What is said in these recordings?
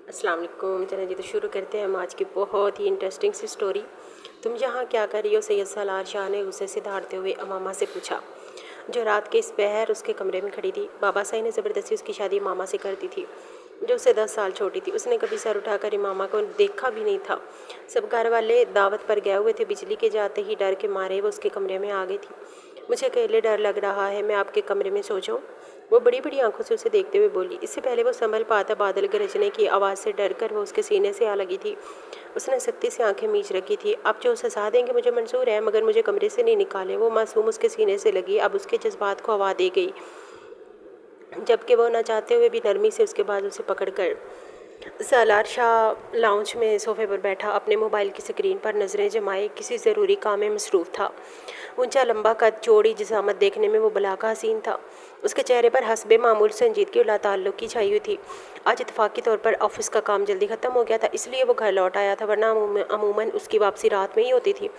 अस्सलाम वालेकुम। चलें जी, तो शुरू करते हैं हम आज की बहुत ही इंटरेस्टिंग सी स्टोरी। तुम यहाँ क्या कर रही हो? सैयद सालार शाह ने गुस्से से दहाड़ते हुए अमामा से पूछा, जो रात के इस पहर उसके कमरे में खड़ी थी। बाबा साई ने ज़बरदस्ती उसकी शादी मामा से कर दी थी, जो उससे 10 साल छोटी थी। उसने कभी सर उठाकर इमामा को देखा भी नहीं था। सब घर वाले दावत पर गए हुए थे। बिजली के जाते ही डर के मारे वो उसके कमरे में आ गई थी। मुझे अकेले डर लग रहा है, मैं आपके कमरे में सो जाऊँ? वो बड़ी बड़ी आंखों से उसे देखते हुए बोली। इससे पहले वो संभल पाता, बादल गरजने की आवाज़ से डर कर वो उसके सीने से आ लगी थी। उसने सख्ती से आंखें मींच रखी थी। आप जो सजा देंगे मुझे मंजूर है, मगर मुझे कमरे से नहीं निकालें। वो मासूम उसके सीने से लगी, अब उसके जज्बात को हवा दे गई, जबकि वो न चाहते हुए भी नरमी से उसके बाद उसे पकड़ कर सालार शाह लाउंज में सोफे पर बैठा अपने मोबाइल की स्क्रीन पर नज़रें जमाए किसी ज़रूरी काम में मसरूफ़ था। ऊंचा लंबा कद, चौड़ी जिसामत, देखने में वो भलाका हसीन था। उसके चेहरे पर हस्बे मामूल संजीदगी और लाताल्लुकी छाई हुई थी। आज इत्तफाकी तौर पर ऑफिस का काम जल्दी ख़त्म हो गया था, इसलिए वो घर लौट आया था, वरना अमूमन उसकी वापसी रात में ही होती थी।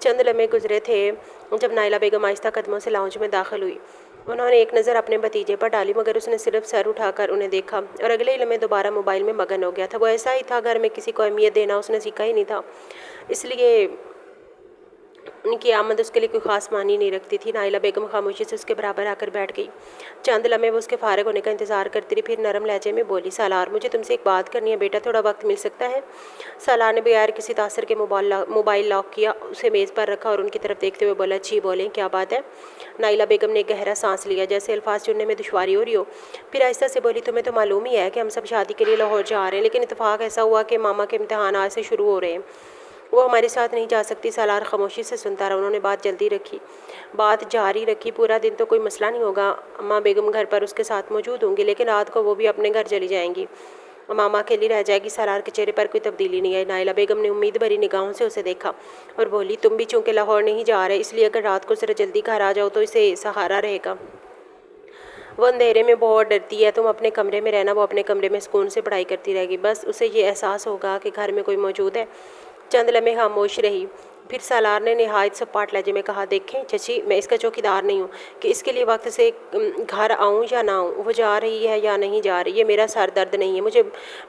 चंद लम्हे गुजरे थे जब नाइला बेगम आहिस्ता कदमों से लाउंज में दाखिल हुई। उन्होंने एक नज़र अपने भतीजे पर डाली, मगर उसने सिर्फ सर उठाकर उन्हें देखा और अगले ही लम्हे दोबारा मोबाइल में मगन हो गया था। वो ऐसा ही था, घर में किसी को अहमियत देना उसने सीखा ही नहीं था, इसलिए उनकी आमद उसके लिए कोई ख़ास मानी नहीं रखती थी। नाइला बेगम खामोशी से उसके बराबर आकर बैठ गई। चंद लम्हे वो उसके फारग होने का इंतज़ार करती रही, फिर नरम लहजे में बोली, सालार, मुझे तुमसे एक बात करनी है बेटा, थोड़ा वक्त मिल सकता है? सालार ने बगैर किसी तासर के मोबाइल लॉक किया, उसे मेज़ पर रखा और उनकी तरफ देखते हुए बोला, जी बोलें, क्या बात है? नाइला बेगम ने गहरा सांस लिया, जैसे अल्फाज चुनने में दुश्वारी हो रही हो। फिर आहिस्ता से बोली, तुम्हें तो मालूम ही है कि हम सब शादी के लिए लाहौर जा रहे हैं, लेकिन इत्तेफाक ऐसा हुआ कि मामा के इम्तहान आज से शुरू हो रहे हैं, वो हमारे साथ नहीं जा सकती। सालार खामोशी से सुनता रहा। उन्होंने बात जारी रखी, पूरा दिन तो कोई मसला नहीं होगा, अम्मा बेगम घर पर उसके साथ मौजूद होंगी, लेकिन रात को वो भी अपने घर चली जाएंगी, मामा अकेली रह जाएगी। सालार के चेहरे पर कोई तब्दीली नहीं आई। नाइला बेगम ने उम्मीद भरी निगाहों से उसे देखा और बोली, तुम भी चूंकि लाहौर नहीं जा रहे, इसलिए अगर रात को ज़रा जल्दी घर आ जाओ तो इसे सहारा रहेगा। वो अंधेरे में बहुत डरती है, तुम अपने कमरे में रहना, वो अपने कमरे में सुकून से पढ़ाई करती रहेगी, बस उसे ये एहसास होगा कि घर में कोई मौजूद है। चंद लम्हे खामोश रही, फिर सालार ने नहायत सपाट लहजे में कहा, देखें चची, मैं इसका चौकीदार नहीं हूँ कि इसके लिए वक्त से घर आऊँ या ना आऊँ, वो जा रही है या नहीं जा रही, ये मेरा सर दर्द नहीं है। मुझे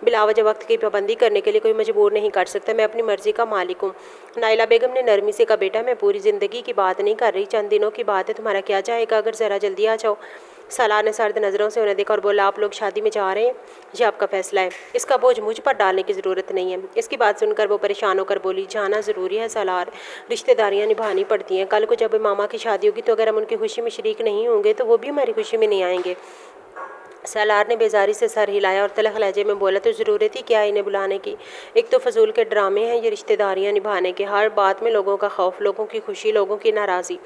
बिलावजह वक्त की पाबंदी करने के लिए कोई मजबूर नहीं कर सकता, मैं अपनी मर्ज़ी का मालिक हूँ। नाइला बेगम ने नरमी से कहा, बेटा, मैं पूरी ज़िंदगी की बात नहीं कर रही, चंद दिनों की बात है, तुम्हारा क्या जाएगा अगर ज़रा जल्दी आ जाओ। सालार ने सर्द नज़रों से उन्हें देखा और बोला, आप लोग शादी में जा रहे हैं, ये आपका फैसला है, इसका बोझ मुझ पर डालने की ज़रूरत नहीं है। इसकी बात सुनकर वो परेशान होकर बोली, जाना ज़रूरी है सालार, रिश्तेदारियां निभानी पड़ती हैं, कल को जब मामा की शादी होगी तो अगर हम उनकी खुशी में शरीक नहीं होंगे तो वो भी हमारी खुशी में नहीं आएंगे। सालार ने बेजारी से सर हिलाया और तलख लहजे में बोला, तो ज़रूरत ही क्या है इन्हें बुलाने की? एक तो फजूल के ड्रामे हैं ये रिश्तेदारियां निभाने के, हर बात में लोगों का खौफ, लोगों की खुशी, लोगों की नाराज़ी।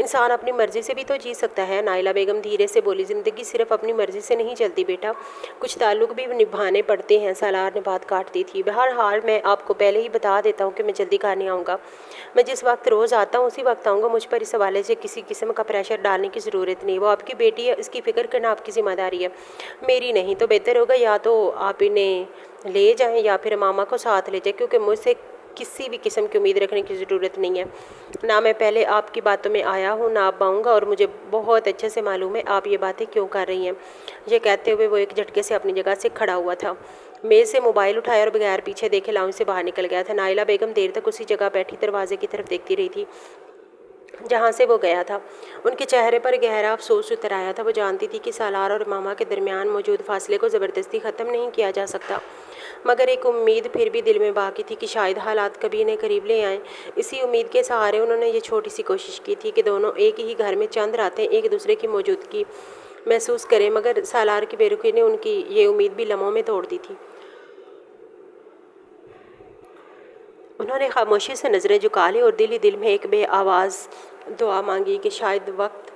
इंसान अपनी मर्ज़ी से भी तो जी सकता है। नाइला बेगम धीरे से बोली, ज़िंदगी सिर्फ अपनी मर्ज़ी से नहीं चलती बेटा, कुछ ताल्लुक भी निभाने पड़ते हैं। सालार ने बात काट दी थी, बहरहाल मैं आपको पहले ही बता देता हूँ कि मैं जल्दी घर नहीं आऊँगा, मैं जिस वक्त रोज़ आता हूँ उसी वक्त आऊँगा। मुझ पर इस हवाले से किसी किस्म का प्रेशर डालने की ज़रूरत नहीं, वो आपकी बेटी है, इसकी फ़िक्र करना आपकी ज़िम्मेदारी है, मेरी नहीं। तो बेहतर होगा या तो आप इन्हें ले जाएं या फिर मामा को साथ ले जाएं, क्योंकि मुझसे किसी भी किस्म की उम्मीद रखने की ज़रूरत नहीं है। ना मैं पहले आपकी बातों में आया हूँ ना अब आऊँगा, और मुझे बहुत अच्छे से मालूम है आप ये बातें क्यों कर रही हैं। ये कहते हुए वो एक झटके से अपनी जगह से खड़ा हुआ था, मेज़ से मोबाइल उठाया और बगैर पीछे देखे लाउंज से बाहर निकल गया था। नाइला बेगम देर तक उसी जगह बैठी दरवाजे की तरफ देखती रही थी जहाँ से वो गया था। उनके चेहरे पर गहरा अफसोस उतर आया था। वो जानती थी कि सालार और मामा के दरमियान मौजूद फासले को ज़बरदस्ती ख़त्म नहीं किया जा सकता, मगर एक उम्मीद फिर भी दिल में बाकी थी कि शायद हालात कभी इन्हें करीब ले आएँ। इसी उम्मीद के सहारे उन्होंने ये छोटी सी कोशिश की थी कि दोनों एक ही घर में चंद रातें एक दूसरे की मौजूदगी महसूस करें, मगर सालार की बेरुखी ने उनकी ये उम्मीद भी लम्हों में तोड़ दी थी। उन्होंने खामोशी से नज़रें झुका ली और दिल ही दिल में एक बे आवाज़ दुआ मांगी कि शायद वक्त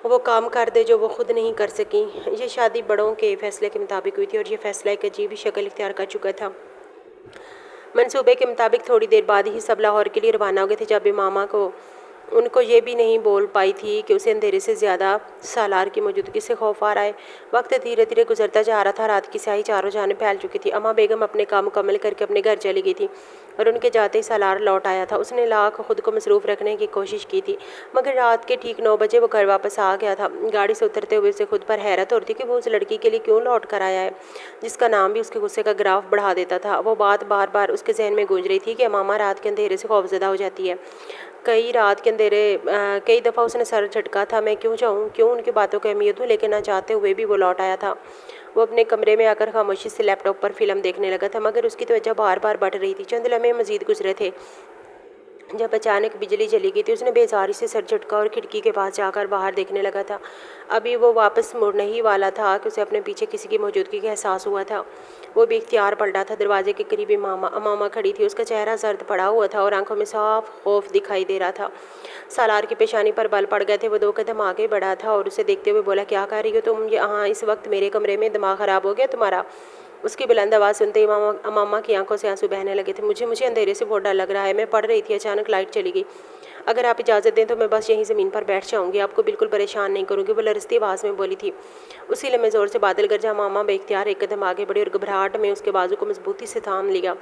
वो काम कर दे जो वो खुद नहीं कर सकी। ये शादी बड़ों के फैसले के मुताबिक हुई थी और ये फैसला एक अजीब ही शक्ल इख्तियार कर चुका था। मंसूबे के मुताबिक थोड़ी देर बाद ही सब लाहौर के लिए रवाना हो गए थे। जब भी मामा को ان کو یہ بھی نہیں بول پائی تھی کہ اسے اندھیرے سے زیادہ سالار کی موجودگی سے خوف آ رہا ہے۔ وقت دھیرے دھیرے گزرتا جا رہا تھا، رات کی سیاہی چاروں جانب پھیل چکی تھی۔ اما بیگم اپنے کام مکمل کر کے اپنے گھر چلی گئی تھی اور ان کے جاتے ہی سالار لوٹ آیا تھا۔ اس نے لاکھ خود کو مصروف رکھنے کی کوشش کی تھی، مگر رات کے ٹھیک 9 بجے وہ گھر واپس آ گیا تھا۔ گاڑی سے اترتے ہوئے اسے خود پر حیرت ہو رہی تھی کہ وہ اس لڑکی کے لیے کیوں لوٹ کر آیا ہے جس کا نام بھی اس کے غصے کا گراف بڑھا دیتا تھا۔ وہ بات بار بار اس کے ذہن میں گونج رہی تھی کہ امامہ رات کے اندھیرے سے خوفزدہ ہو جاتی ہے۔ کئی دفعہ اس نے سر جھٹکا تھا، میں کیوں جاؤں، کیوں ان کی باتوں کو اہمیت دوں، لیکن نہ چاہتے ہوئے بھی وہ لوٹ آیا تھا۔ وہ اپنے کمرے میں آ کر خاموشی سے لیپ ٹاپ پر فلم دیکھنے لگا تھا، مگر اس کی توجہ بار بار بڑھ رہی تھی۔ چند لمحے مزید گزرے تھے جب اچانک بجلی چلی گئی تھی۔ اس نے بیزاری سے سر جھٹکا اور کھڑکی کے پاس جا کر باہر دیکھنے لگا تھا۔ ابھی وہ واپس مڑنے ہی والا تھا کہ اسے اپنے پیچھے کسی کی موجودگی کا احساس ہوا تھا۔ وہ بے اختیار پلٹا تھا۔ دروازے کے قریب امامہ کھڑی تھی۔ اس کا چہرہ زرد پڑا ہوا تھا اور آنکھوں میں صاف خوف دکھائی دے رہا تھا۔ سالار کی پیشانی پر بل پڑ گئے تھے۔ وہ 2 قدم آگے بڑھا تھا اور اسے دیکھتے ہوئے بولا، کیا کر رہی ہو تم یہاں اس وقت میرے کمرے میں؟ دماغ خراب ہو گیا تمہارا؟ اس کی بلند آواز سنتے ہی امامہ کی آنکھوں سے آنسو بہنے لگے تھے۔ مجھے اندھیرے سے بہت ڈر لگ رہا ہے، میں پڑھ رہی تھی، اچانک لائٹ چلی گئی۔ اگر آپ اجازت دیں تو میں بس یہیں زمین پر بیٹھ جاؤں گی، آپ کو بالکل پریشان نہیں کروں گی، وہ لرزتی آواز میں بولی تھی۔ اسی لمحے زور سے بادل گرجا۔ امامہ بے اختیار 1 قدم آگے بڑھی اور گھبراہٹ میں اس کے بازو کو مضبوطی سے تھام لیا۔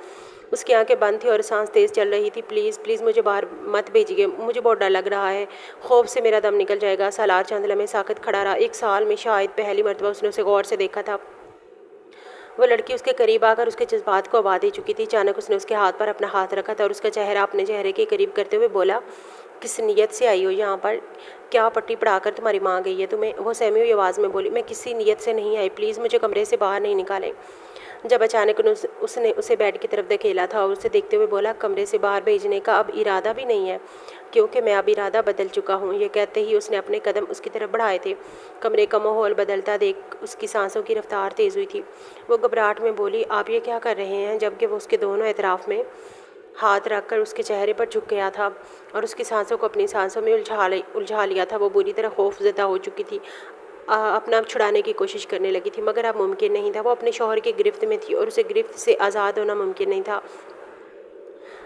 اس کی آنکھیں بند تھیں اور سانس تیز چل رہی تھی۔ پلیز مجھے باہر مت بھیجیے، مجھے بہت ڈر لگ رہا ہے، خوف سے میرا دم نکل جائے گا۔ سالار چند لمحے ساکت کھڑا رہا۔ 1 سال میں شاید پہلی مرتبہ اس نے اسے غور سے دیکھا تھا۔ وہ لڑکی اس کے قریب آ کر اس کے جذبات کو آواز دے چکی تھی۔ اچانک اس نے اس کے ہاتھ پر اپنا ہاتھ رکھا تھا اور اس کا چہرہ اپنے چہرے کے قریب کرتے ہوئے بولا، کس نیت سے آئی ہو یہاں پر؟ کیا پٹی پڑھا کر تمہاری ماں گئی ہے تمہیں؟ وہ سہمی ہوئی آواز میں بولی، میں کسی نیت سے نہیں آئی، پلیز مجھے کمرے سے باہر نہیں نکالیں۔ جب اچانک اس نے اسے بیڈ کی طرف دھکیلا تھا اور اسے دیکھتے ہوئے بولا، کمرے سے باہر بھیجنے کا اب ارادہ بھی نہیں ہے؟ کیونکہ میں اب ارادہ بدل چکا ہوں۔ یہ کہتے ہی اس نے اپنے قدم اس کی طرف بڑھائے تھے۔ کمرے کا ماحول بدلتا دیکھ اس کی سانسوں کی رفتار تیز ہوئی تھی۔ وہ گھبراہٹ میں بولی، آپ یہ کیا کر رہے ہیں؟ جبکہ وہ اس کے دونوں اطراف میں ہاتھ رکھ کر اس کے چہرے پر جھک گیا تھا اور اس کی سانسوں کو اپنی سانسوں میں الجھا لیا تھا۔ وہ بری طرح خوف زدہ ہو چکی تھی، اپنا آپ چھڑانے کی کوشش کرنے لگی تھی، مگر اب ممکن نہیں تھا۔ وہ اپنے شوہر کی گرفت میں تھی اور اسے گرفت سے آزاد ہونا ممکن نہیں تھا۔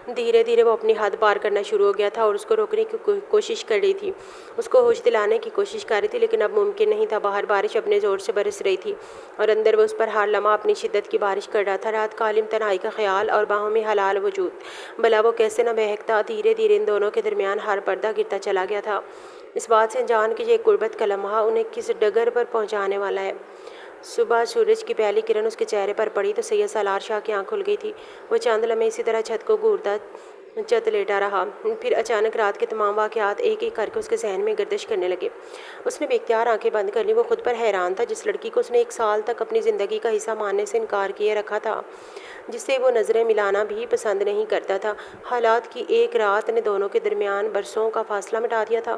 دھیرے دھیرے وہ اپنی حد پار کرنا شروع ہو گیا تھا اور اس کو روکنے کی کوشش کر رہی تھی، اس کو ہوش دلانے کی کوشش کر رہی تھی، لیکن اب ممکن نہیں تھا۔ باہر بارش اپنے زور سے برس رہی تھی اور اندر وہ اس پر ہر لمحہ اپنی شدت کی بارش کر رہا تھا۔ رات کا عالم تنہائی کا خیال اور باہوں میں حلال وجود، بھلا وہ کیسے نہ بہکتا۔ دھیرے دھیرے ان دونوں کے درمیان ہر پردہ گرتا چلا گیا تھا، اس بات سے جان کہ یہ قربت کا لمحہ انہیں کس ڈگر پر پہنچانے والا ہے۔ صبح سورج کی پہلی کرن اس کے چہرے پر پڑی تو سید سالار شاہ کی آنکھ کھل گئی تھی۔ وہ چند لمحے اسی طرح چھت کو گھورتا چت لیٹا رہا، پھر اچانک رات کے تمام واقعات ایک ایک کر کے اس کے ذہن میں گردش کرنے لگے۔ اس نے بے اختیار آنکھیں بند کر لیں۔ وہ خود پر حیران تھا، جس لڑکی کو اس نے 1 سال تک اپنی زندگی کا حصہ ماننے سے انکار کیے رکھا تھا، جس سے وہ نظریں ملانا بھی پسند نہیں کرتا تھا، حالات کی ایک رات نے دونوں کے درمیان برسوں کا فاصلہ مٹا دیا تھا۔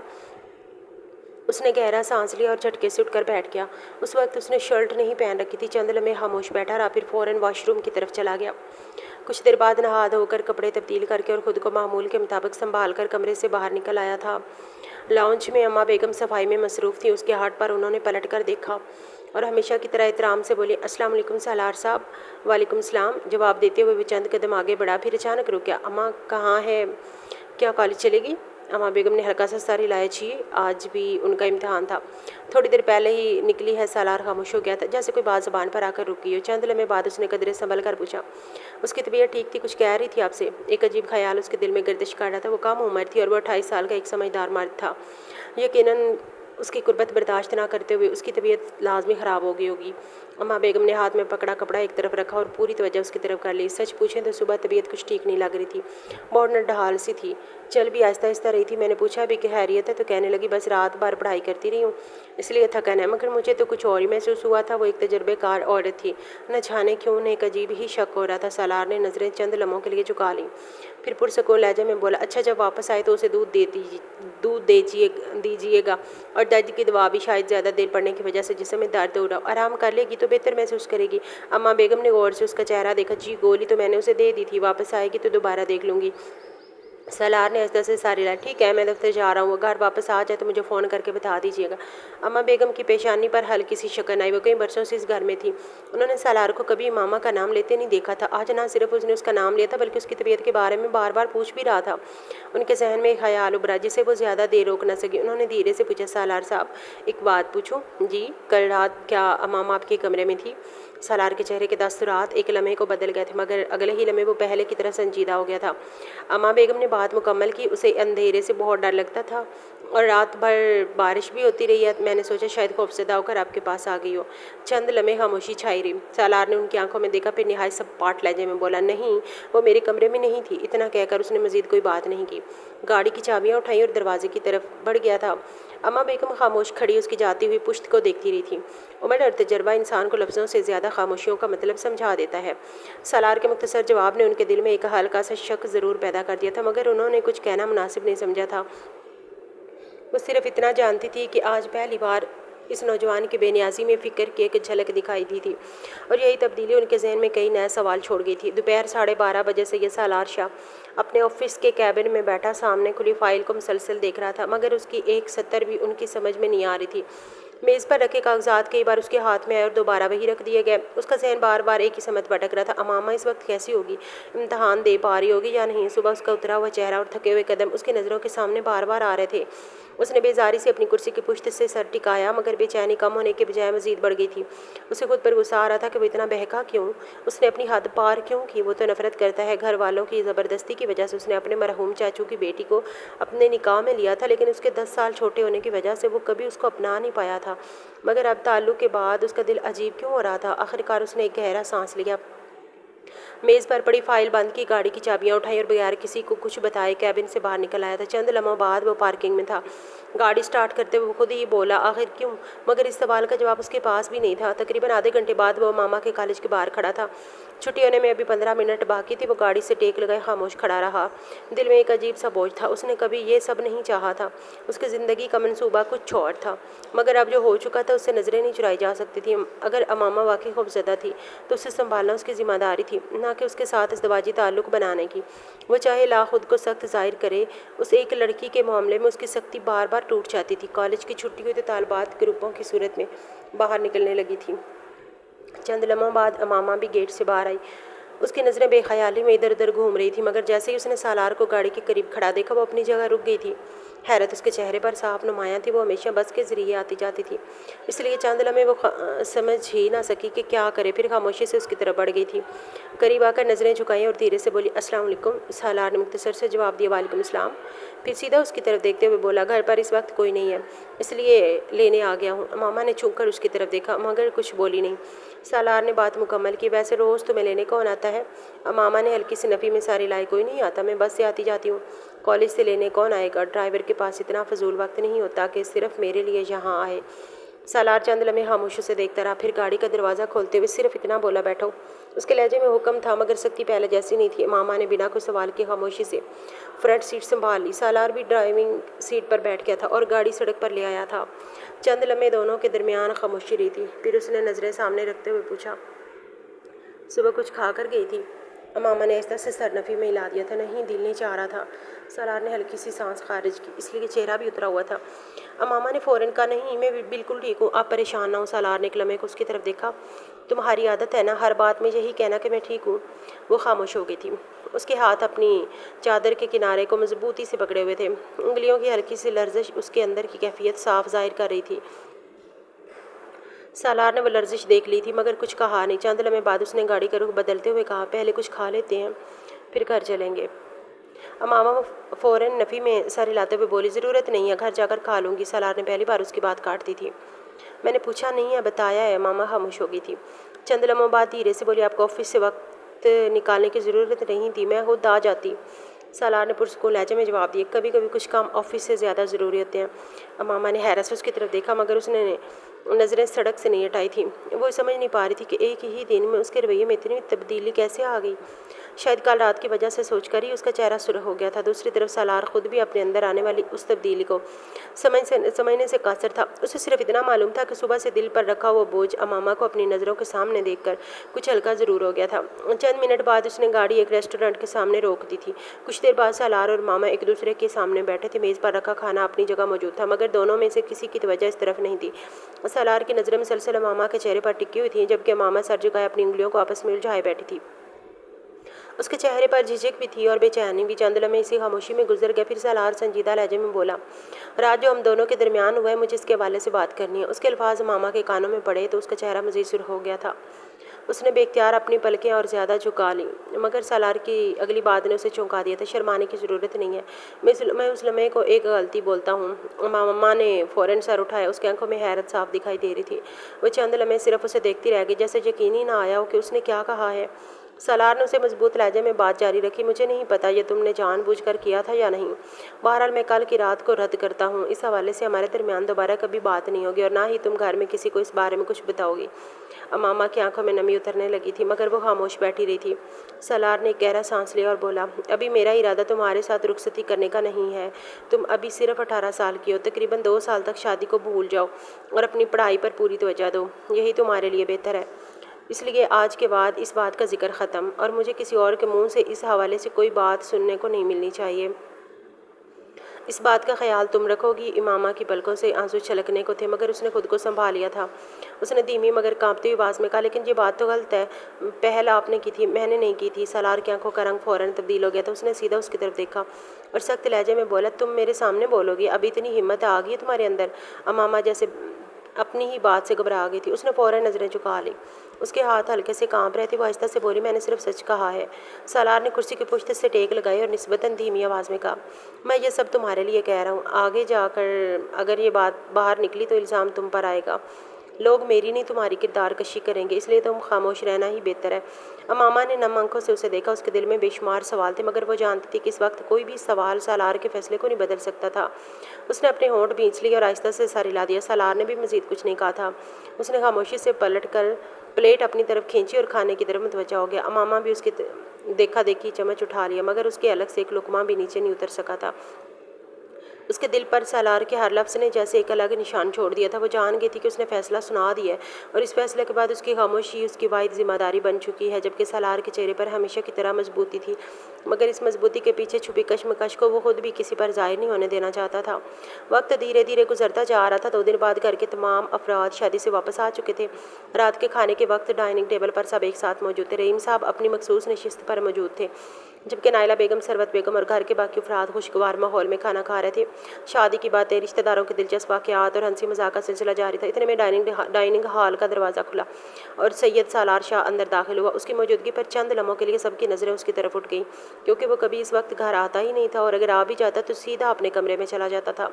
اس نے گہرا سانس لیا اور جھٹکے سے اٹھ کر بیٹھ گیا۔ اس وقت اس نے شرٹ نہیں پہن رکھی تھی۔ چند لمحے خاموش بیٹھا رہا، پھر فوراً واش روم کی طرف چلا گیا۔ کچھ دیر بعد نہا دھو کر کپڑے تبدیل کر کے اور خود کو معمول کے مطابق سنبھال کر کمرے سے باہر نکل آیا تھا۔ لاؤنج میں اما بیگم صفائی میں مصروف تھیں۔ اس کے ہاتھ پر انہوں نے پلٹ کر دیکھا اور ہمیشہ کی طرح احترام سے بولی، السلام علیکم سالار صاحب۔ وعلیکم السلام، جواب دیتے ہوئے وہ چند قدم آگے بڑھا، پھر اچانک رک گیا۔ اماں کہاں ہے؟ کیا کالج چلے گی؟ اما بیگم نے ہلکا سا سر ہلایا، جی آج بھی ان کا امتحان تھا، تھوڑی دیر پہلے ہی نکلی ہے۔ سالار خاموش ہو گیا تھا، جیسے کوئی بات زبان پر آ کر رک گئی ہو۔ چند لمحے بعد اس نے قدرے سنبھل کر پوچھا، اس کی طبیعت ٹھیک تھی؟ کچھ کہہ رہی تھی آپ سے؟ ایک عجیب خیال اس کے دل میں گردش کر رہا تھا۔ وہ کم عمر تھی اور وہ 28 سال کا ایک سمجھدار مرد تھا۔ یقیناً اس کی قربت برداشت نہ کرتے ہوئے اس کی طبیعت لازمی خراب ہو گئی ہوگی۔ اما بیگم نے ہاتھ میں پکڑا کپڑا ایک طرف رکھا اور پوری توجہ اس کی طرف کر لی۔ سچ پوچھیں تو صبح طبیعت کچھ ٹھیک نہیں لگ رہی تھی، بہت نڈھال سی تھی، چل بھی آہستہ آہستہ رہی تھی۔ میں نے پوچھا بھی کہ خیریت ہے تو کہنے لگی، بس رات بھر پڑھائی کرتی رہی ہوں اس لیے تھکن ہے، مگر مجھے تو کچھ اور ہی محسوس ہوا تھا۔ وہ ایک تجربے کار عورت تھی، نہ جانے کیوں انہیں ایک عجیب ہی شک ہو رہا تھا۔ سالار نے نظریں چند لمحوں کے لیے جھکا لیں، پھر پرسکون لہجے میں بولا، اچھا جب واپس آئے تو اسے دودھ دیجیے گا، اور درد کی دوا بھی، شاید زیادہ دیر پڑنے کی وجہ سے جسم میں درد ہو رہا ہو، آرام کر لے گی تو بہتر محسوس کرے گی۔ اما بیگم نے غور سے اس کا چہرہ دیکھا، جی گولی تو میں نے اسے دے دی تھی، واپس آئے گی تو دوبارہ دیکھ لوں گی۔ सलार ने हंसते से सारी लाई, ठीक है मैं दफ्तर जा रहा हूँ, वो घर वापस आ जाए तो मुझे फ़ोन करके बता दीजिएगा। अम्मा बेगम की पेशानी पर हल्की सी शिकन आई। वो कई बरसों से इस घर में थी। उन्होंने सलार को कभी मामा का नाम लेते नहीं देखा था। आज ना सिर्फ उसने उसका नाम लिया था बल्कि उसकी तबीयत के बारे में बार बार पूछ भी रहा था। उनके जहन में एक ख्याल उभरा जिसे वो ज़्यादा देर रोक न सकी। उन्होंने धीरे से पूछा, सालार साहब एक बात पूछूं? जी। कल रात क्या मामा आपके कमरे में थी? सालार के चेहरे के तासुरात एक लम्हे को बदल गए थे, मगर अगले ही लम्हे वो पहले की तरह संजीदा हो गया था। अम्मा बेगम ने बात मुकम्मल की। उसे अंधेरे से बहुत डर लगता था और रात भर बारिश भी होती रही है। मैंने सोचा शायद खौफजदा होकर आपके पास आ गई हो। चंद लम्हे खामोशी छाई रही। सालार ने उनकी आंखों में देखा, फिर निहायत सपाट लहजे में बोला, नहीं वो मेरे कमरे में नहीं थी। इतना कहकर उसने मजीद कोई बात नहीं की। गाड़ी की चाबियाँ उठाई और दरवाजे की तरफ बढ़ गया था। अम्मा बेगम खामोश खड़ी उसकी जाती हुई पुश्त को देखती रही थी। उम्र और तजर्बा इंसान को लफ्ज़ों से ज़्यादा खामोशियों का मतलब समझा देता है। सालार के मुख्तसर जवाब ने उनके दिल में एक हल्का सा शक ज़रूर पैदा कर दिया था, मगर उन्होंने कुछ कहना मुनासिब नहीं समझा था। वो सिर्फ इतना जानती थी कि आज पहली बार इस नौजवान की बेनियाजी में फ़िक्र की एक झलक दिखाई दी थी, और यही तब्दीली उनके जहन में कई नए सवाल छोड़ गई थी। दोपहर 12:30 बजे से ये सालार शाह अपने ऑफिस के कैबिन में बैठा सामने खुली फाइल को मुसलसल देख रहा था, मगर उसकी एक सतर भी उनकी समझ में नहीं आ रही थी। मेज़ पर रखे कागजात कई बार उसके हाथ में आए और दोबारा वही रख दिए गए। उसका जहन बार बार एक ही समत भटक रहा था, अमामा इस वक्त कैसी होगी? इम्तहान दे पा रही होगी या नहीं? सुबह उसका उतरा हुआ चेहरा और थके हुए कदम उसकी नज़रों के सामने बार बार आ रहे थे। उसने बेजारी से अपनी कुर्सी की पुश्त से सर टिकाया, मगर बेचैनी कम होने के बजाय मजीद बढ़ गई थी। उसे खुद पर गुस्सा आ रहा था कि वो इतना बहका क्यों? उसने अपनी हद पार क्यों की? वो तो नफरत करता है घर वालों की ज़बरदस्ती की वजह से। उसने अपने मरहूम चाचू की बेटी को अपने निकाह में लिया था, लेकिन उसके 10 साल छोटे होने की वजह से वो कभी उसको अपना नहीं पाया था। मगर अब ताल्लुक़ के बाद उसका दिल अजीब क्यों हो रहा था? आखिरकार उसने एक गहरा सांस लिया, मेज़ पर पड़ी फाइल बंद की, गाड़ी की चाबियां उठाई और बगैर किसी को कुछ बताए कैबिन से बाहर निकल आया था। चंद लम्हों बाद वो पार्किंग में था। गाड़ी स्टार्ट करते हुए वो खुद ही बोला, आखिर क्यों? मगर इस सवाल का जवाब उसके पास भी नहीं था। तकरीबन आधे घंटे बाद वो मामा के कॉलेज के बाहर खड़ा था। छुट्टी होने में अभी 15 मिनट बाकी थी। वो गाड़ी से टेक लगाए खामोश खड़ा रहा। दिल में एक अजीब सा बोझ था। उसने कभी ये सब नहीं चाहा था। उसकी ज़िंदगी का मंसूबा कुछ और था, मगर अब जो हो चुका था उससे नज़रें नहीं चुराई जा सकती थी। अगर अमामा वाकई खौफज़दा थी तो उसे संभालना उसकी ज़िम्मेदारी थी, ना कि उसके साथ इज़दवाजी ताल्लुक़ बनाने की। वो चाहे ला खुद को सख्त ज़ाहिर करे, उस एक लड़की के मामले में उसकी सख्ती बार बार टूट जाती थी। कॉलेज की छुट्टी हुई तो तालबात ग्रुपों की सूरत में बाहर निकलने लगी थी। चंद लम्हों बाद अमामा भी गेट से बाहर आई। उसकी नज़रें बेख्याली में इधर उधर घूम रही थी, मगर जैसे ही उसने सालार को गाड़ी के करीब खड़ा देखा वो अपनी जगह रुक गई थी। हैरत उसके चेहरे पर साफ नुमायाँ थी। वो हमेशा बस के ज़रिए आती जाती थी, इसलिए चंद लम्हे वो समझ ही ना सकी कि क्या करे। फिर खामोशी से उसकी तरफ बढ़ गई थी, करीब आकर नज़रें झुकाई और धीरे से बोली, अस्सलाम वालेकुम। सालार ने मुख्तसर से जवाब दिया, वालेकुम अस्सलाम। फिर सीधा उसकी तरफ देखते हुए बोला, घर पर इस वक्त कोई नहीं है, इसलिए लेने आ गया हूँ। मामा ने छूकर उसकी तरफ देखा, मगर कुछ बोली नहीं। सालार ने बात मुकम्मल की, वैसे रोज़ तुम्हें लेने कौन आता है? मामा ने हल्की सी नफ़ी में सारी लाई, कोई नहीं आता, मैं बस से आती जाती हूँ। कॉलेज से लेने कौन आएगा? ड्राइवर के पास इतना फजूल वक्त नहीं होता कि सिर्फ मेरे लिए यहाँ आए। सालार चंद लम्हे खामोशी से देखता रहा, फिर गाड़ी का दरवाज़ा खोलते हुए सिर्फ इतना बोला, बैठो। उसके लहजे में हुक्म था, मगर सख्ती पहले जैसी नहीं थी। मामा ने बिना कोई सवाल के खामोशी से फ्रंट सीट संभाल ली। सालार भी ड्राइविंग सीट पर बैठ गया था और गाड़ी सड़क पर ले आया था। चंद लम्हे दोनों के दरमियान खामोशी रही थी। फिर उसने नज़रें सामने रखते हुए पूछा, सुबह कुछ खा कर गई थी? मामा ने ऐसा से सरनफी में हिला दिया था, नहीं दिल नहीं चाह रहा था। सालार ने हल्की सी सांस खारिज की, इसलिए चेहरा भी उतरा हुआ था। मामा ने फ़ौरन कहा, नहीं मैं बिल्कुल ठीक हूँ, आप परेशान ना हो। सालार ने एक लम्हे को उसकी तरफ देखा, तुम्हारी आदत है ना हर बात में यही कहना कि मैं ठीक हूँ। वो खामोश हो गई थी। उसके हाथ अपनी चादर के किनारे को मजबूती से पकड़े हुए थे। उंगलियों की हल्की सी लर्जिश उसके अंदर की कैफियत साफ जाहिर कर रही थी। सालार ने वो लर्जिश देख ली थी, मगर कुछ कहा नहीं। चंद लम्हे बाद उसने गाड़ी का रुख बदलते हुए कहा, पहले कुछ खा लेते हैं, फिर घर चलेंगे। मामा फ़ौरन नफ़ी में सर हिलाते हुए बोली, ज़रूरत नहीं है, घर जाकर खा लूँगी। सालार ने पहली बार उसकी बात काट दी थी। मैंने पूछा नहीं है, बताया है। मामा खामोश हो गई थी। चंद लम्हों बाद धीरे से बोली, आपको ऑफिस से वक्त निकालने की ज़रूरत नहीं थी, मैं खुद आ जाती। सालार ने पुरस्कून लहजे में जवाब दिया, कभी कभी कुछ काम ऑफिस से ज़्यादा ज़रूरी होते हैं। मामा ने हैरत से उसकी तरफ देखा, मगर उसने नज़रें सड़क से नहीं हटाई थी। वो समझ नहीं पा रही थी कि एक ही दिन में उसके रवैये में इतनी तब्दीली कैसे आ गई। شاید کل رات کی وجہ سے سوچ کر ہی اس کا چہرہ سرخ ہو گیا تھا۔ دوسری طرف سالار خود بھی اپنے اندر آنے والی اس تبدیلی کو سمجھنے سے قاصر تھا۔ اسے صرف اتنا معلوم تھا کہ صبح سے دل پر رکھا وہ بوجھ امامہ کو اپنی نظروں کے سامنے دیکھ کر کچھ ہلکا ضرور ہو گیا تھا۔ چند منٹ بعد اس نے گاڑی ایک ریسٹورانٹ کے سامنے روک دی تھی۔ کچھ دیر بعد سالار اور ماما ایک دوسرے کے سامنے بیٹھے تھے۔ میز پر رکھا کھانا اپنی جگہ موجود تھا، مگر دونوں میں سے کسی کی توجہ اس طرف نہیں تھی۔ سالار کی نظریں مسلسل ماما کے چہرے پر ٹکی ہوئی تھیں، جبکہ ماما سر جھکائے اپنی انگلیوں کو آپس میں الجھائے بیٹھی تھی۔ اس کے چہرے پر جھجک بھی تھی اور بے چینی بھی۔ چند لمحے اسی خاموشی میں گزر گئے، پھر سالار سنجیدہ لہجے میں بولا، رات جو ہم دونوں کے درمیان ہوا ہے، مجھے اس کے حوالے سے بات کرنی ہے۔ اس کے الفاظ ماما کے کانوں میں پڑے تو اس کا چہرہ مزید سرخ ہو گیا تھا۔ اس نے بے اختیار اپنی پلکیں اور زیادہ جھکا لیں، مگر سالار کی اگلی بات نے اسے چونکا دیا تھا۔ شرمانے کی ضرورت نہیں ہے، میں اس لمحے کو ایک غلطی بولتا ہوں۔ ماما نے فوراً سر اٹھایا۔ اس کی آنکھوں میں حیرت صاف دکھائی دے رہی تھی۔ وہ چند لمحے صرف اسے دیکھتی رہ گئی، جیسے یقین ہی نہ آیا ہو کہ اس نے کیا کہا ہے۔ سالار نے اسے مضبوط لہجے میں بات جاری رکھی، مجھے نہیں پتا یہ تم نے جان بوجھ کر کیا تھا یا نہیں۔ بہرحال میں کل کی رات کو رد کرتا ہوں۔ اس حوالے سے ہمارے درمیان دوبارہ کبھی بات نہیں ہوگی، اور نہ ہی تم گھر میں کسی کو اس بارے میں کچھ بتاؤ گی۔ ماما کی آنکھوں میں نمی اترنے لگی تھی، مگر وہ خاموش بیٹھی رہی تھی۔ سالار نے ایک گہرا سانس لیا اور بولا، ابھی میرا ارادہ تمہارے ساتھ رخصتی کرنے کا نہیں ہے۔ تم ابھی صرف 18 سال کی ہو، تقریباً 2 سال تک شادی کو بھول جاؤ اور اپنی پڑھائی پر پوری توجہ دو۔ یہی تمہارے لیے بہتر ہے۔ اس لیے آج کے بعد اس بات کا ذکر ختم، اور مجھے کسی اور کے منہ سے اس حوالے سے کوئی بات سننے کو نہیں ملنی چاہیے۔ اس بات کا خیال تم رکھو گی۔ ماما کی پلکوں سے آنسو چھلکنے کو تھے، مگر اس نے خود کو سنبھال لیا تھا۔ اس نے دھیمی مگر کانپتی ہوئی آواز میں کہا، لیکن یہ بات تو غلط ہے۔ پہل آپ نے کی تھی، میں نے نہیں کی تھی۔ سالار کی آنکھوں کا رنگ فوراً تبدیل ہو گیا تھا۔ اس نے سیدھا اس کی طرف دیکھا اور سخت لہجے میں بولا، تم میرے سامنے بولو گی؟ ابھی اتنی ہمت آ گئی ہے تمہارے اندر؟ ماما جیسے اپنی ہی بات سے گھبرا گئی تھی۔ اس نے فوراً نظریں جھکا لیں۔ اس کے ہاتھ ہلکے سے کانپ رہے تھے۔ وہ آہستہ سے بولی، میں نے صرف سچ کہا ہے۔ سالار نے کرسی کی پشت سے ٹیک لگائی اور نسبتاً دھیمی آواز میں کہا، میں یہ سب تمہارے لیے کہہ رہا ہوں۔ آگے جا کر اگر یہ بات باہر نکلی تو الزام تم پر آئے گا۔ لوگ میری نہیں تمہاری کردار کشی کریں گے، اس لیے تم خاموش رہنا ہی بہتر ہے۔ ماما نے نم آنکھوں سے اسے دیکھا۔ اس کے دل میں بے شمار سوال تھے، مگر وہ جانتی تھی کہ اس وقت کوئی بھی سوال سالار کے فیصلے کو نہیں بدل سکتا تھا۔ اس نے اپنے ہونٹ بھینچ لیے اور آہستہ سے سر ہلا دیا۔ سالار نے بھی مزید کچھ نہیں کہا تھا۔ اس نے خاموشی سے پلٹ کر پلیٹ اپنی طرف کھینچی اور کھانے کی طرف متوجہ ہو گیا۔ ماما بھی اس کی دیکھا دیکھی چمچ اٹھا لیا، مگر اس کے الگ سے ایک لقمہ بھی نیچے نہیں اتر سکا تھا۔ اس کے دل پر سالار کے ہر لفظ نے جیسے ایک الگ نشان چھوڑ دیا تھا۔ وہ جان گئی تھی کہ اس نے فیصلہ سنا دیا ہے، اور اس فیصلے کے بعد اس کی خاموشی اس کی واحد ذمہ داری بن چکی ہے۔ جبکہ سالار کے چہرے پر ہمیشہ کی طرح مضبوطی تھی، مگر اس مضبوطی کے پیچھے چھپی کشمکش کو وہ خود بھی کسی پر ظاہر نہیں ہونے دینا چاہتا تھا۔ وقت دھیرے دھیرے گزرتا جا رہا تھا۔ 2 دن بعد گھر کے تمام افراد شادی سے واپس آ چکے تھے۔ رات کے کھانے کے وقت ڈائننگ ٹیبل پر سب ایک ساتھ موجود تھے۔ رحیم صاحب اپنی مخصوص نشست پر موجود تھے، جبکہ نائلہ بیگم، ثروت بیگم اور گھر کے باقی افراد خوشگوار ماحول میں کھانا کھا رہے تھے۔ شادی کی باتیں، رشتہ داروں کے دلچسپ واقعات اور ہنسی مذاق کا سلسلہ جاری تھا۔ اتنے میں ڈائننگ ہال کا دروازہ کھلا اور سید سالار شاہ اندر داخل ہوا۔ اس کی موجودگی پر چند لمحوں کے لیے سب کی نظریں اس کی طرف اٹھ گئیں، کیونکہ وہ کبھی اس وقت گھر آتا ہی نہیں تھا، اور اگر آ بھی جاتا تو سیدھا اپنے کمرے میں چلا جاتا تھا۔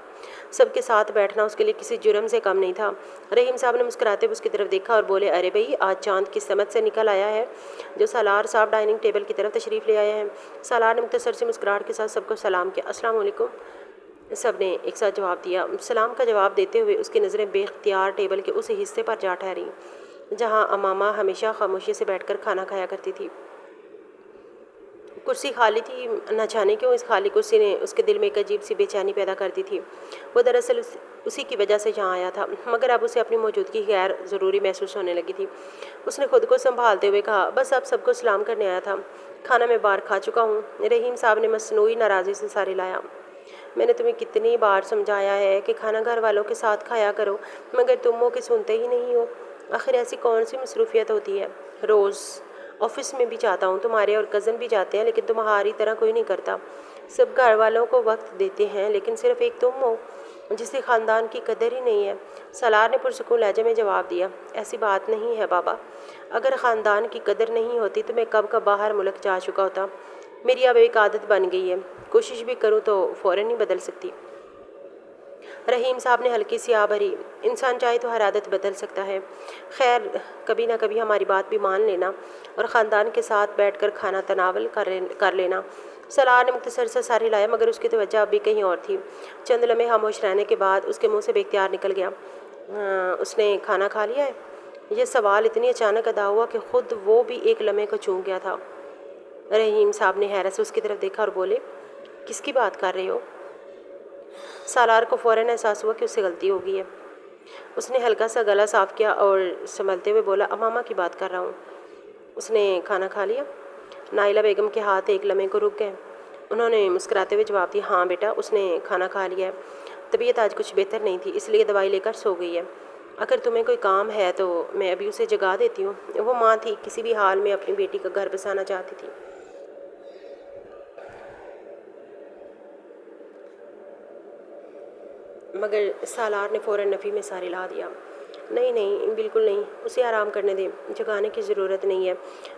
سب کے ساتھ بیٹھنا اس کے لیے کسی جرم سے کم نہیں تھا۔ رحیم صاحب نے مسکراتے ہوئے اس کی طرف دیکھا اور بولے، ارے بھائی، آج چاند کس سمت سے نکل آیا ہے جو سالار صاحب ڈائننگ ٹیبل کی طرف تشریف لے آئے ہیں۔ سالار نے مختصر سی مسکراہٹ کے ساتھ سب کو سلام کیا۔ السلام علیکم۔ سب نے ایک ساتھ جواب دیا۔ سلام کا جواب دیتے ہوئے اس کی نظریں بے اختیار ٹیبل کے اس حصے پر جا ٹھہریں جہاں امامہ ہمیشہ خاموشی سے بیٹھ کر کھانا کھایا کرتی تھی۔ کرسی خالی تھی، نہ جانے کیوں اس خالی کرسی نے اس کے دل میں ایک عجیب سی بے چینی پیدا کر دی تھی۔ وہ دراصل اسی کی وجہ سے یہاں آیا تھا، مگر اب اسے اپنی موجودگی غیر ضروری محسوس ہونے لگی تھی۔ اس نے خود کو سنبھالتے ہوئے کہا، بس اب سب کو سلام کرنے آیا تھا، کھانا میں بار کھا چکا ہوں۔ رحیم صاحب نے مصنوعی ناراضی سے سر ہلایا۔ میں نے تمہیں کتنی بار سمجھایا ہے کہ کھانا گھر والوں کے ساتھ کھایا کرو، مگر تم وہ کہ سنتے ہی نہیں ہو۔ آخر ایسی کون سی مصروفیت ہوتی ہے؟ روز آفس میں بھی جاتا ہوں، تمہارے اور کزن بھی جاتے ہیں، لیکن تمہاری طرح کوئی نہیں کرتا۔ سب گھر والوں کو وقت دیتے ہیں، لیکن صرف ایک تم ہو جسے خاندان کی قدر ہی نہیں ہے۔ سالار نے پرسکون لہجے میں جواب دیا، ایسی بات نہیں ہے بابا، اگر خاندان کی قدر نہیں ہوتی تو میں کب کا باہر ملک جا چکا ہوتا۔ میری اب ایک عادت بن گئی ہے، کوشش بھی کروں تو فوراً نہیں بدل سکتی۔ رحیم صاحب نے ہلکی سی آہ بھری، انسان چاہے تو ہر عادت بدل سکتا ہے۔ خیر، کبھی نہ کبھی ہماری بات بھی مان لینا اور خاندان کے ساتھ بیٹھ کر کھانا تناول کر لینا۔ سالار نے مختصر سے سر ہلایا، مگر اس کی توجہ اب بھی کہیں اور تھی۔ چند لمحے خاموش رہنے کے بعد اس کے منہ سے بے اختیار نکل گیا، اس نے کھانا کھا لیا ہے؟ یہ سوال اتنی اچانک ادا ہوا کہ خود وہ بھی ایک لمحے کو چونک گیا تھا۔ रहीम साहब ने हैरत से उसकी तरफ देखा और बोले, किसकी बात कर रहे हो? सालार को फ़ौरन एहसास हुआ कि उससे गलती हो गई है। उसने हल्का सा गला साफ़ किया और संभलते हुए बोला, अमामा की बात कर रहा हूँ। उसने खाना खा लिया? नाइला बेगम के हाथ एक लम्हे को रुक गए। उन्होंने मुस्कुराते हुए जवाब दिया, हाँ बेटा, उसने खाना खा लिया है। तबीयत आज कुछ बेहतर नहीं थी, इसलिए दवाई लेकर सो गई है। अगर तुम्हें कोई काम है तो मैं अभी उसे जगा देती हूँ। वो माँ थी, किसी भी हाल में अपनी बेटी का घर बसाना चाहती थी। मगर सालार ने फ़ौरन नफ़ी में सारी ला दिया। नहीं नहीं, बिल्कुल नहीं, उसे आराम करने दें, जगाने की ज़रूरत नहीं है।